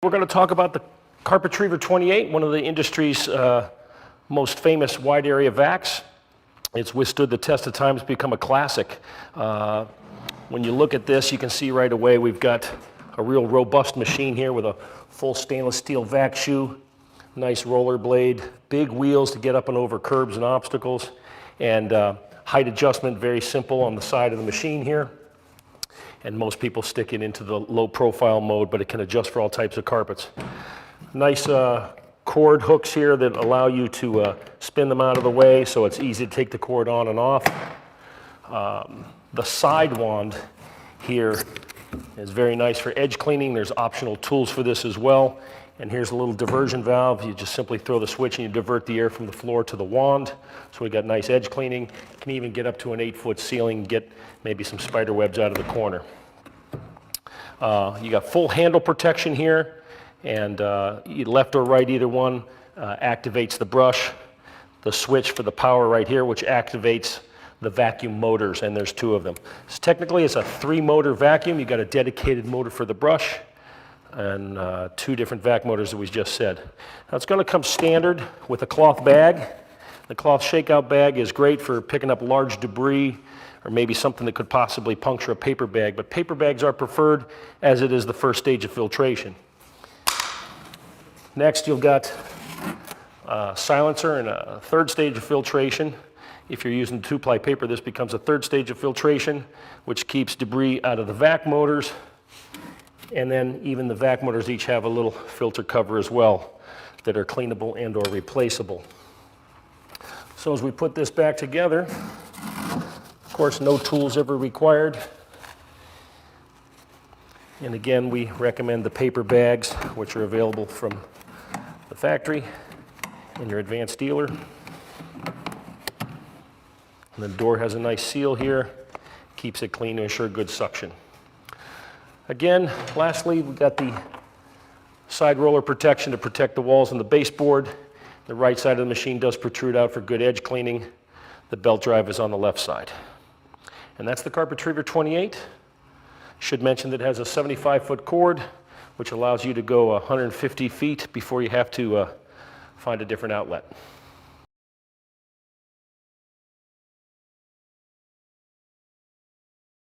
We're going to talk about the Carpetriever 28, one of the industry's most famous wide area vacs. It's withstood the test of time. It's become a classic. When you look at this, you can see right away we've got a real robust machine here with a full stainless steel vac shoe, nice roller blade, big wheels to get up and over curbs and obstacles, and height adjustment, very simple on the side of the machine here. And most people stick it into the low profile mode, but it can adjust for all types of carpets. Nice cord hooks here that allow you to spin them out of the way, so it's easy to take the cord on and off. The side wand here is very nice for edge cleaning. There's optional tools for this as well. And here's a little diversion valve. You just simply throw the switch and you divert the air from the floor to the wand. So we got nice edge cleaning. You can even get up to an 8-foot ceiling and get maybe some spider webs out of the corner. You got full handle protection here, and left or right, either one activates the brush. The switch for the power right here, which activates the vacuum motors, and there's 2 of them. So technically it's a 3-motor vacuum. You got a dedicated motor for the brush and 2 different vac motors that we just said. Now it's going to come standard with a cloth bag. The cloth shakeout bag is great for picking up large debris or maybe something that could possibly puncture a paper bag, but paper bags are preferred as it is the first stage of filtration. Next, you've got a silencer and a 3rd stage of filtration. If you're using 2-ply paper, this becomes a 3rd stage of filtration, which keeps debris out of the vac motors. And then even the vac motors each have a little filter cover as well that are cleanable and or replaceable. So as we put this back together, of course, no tools ever required. And again, we recommend the paper bags, which are available from the factory in your Advance dealer. And the door has a nice seal here, keeps it clean to ensure good suction. Again, lastly, we've got the side roller protection to protect the walls and the baseboard. The right side of the machine does protrude out for good edge cleaning. The belt drive is on the left side. And that's the Carpetriever 28. Should mention that it has a 75-foot cord, which allows you to go 150 feet before you have to find a different outlet.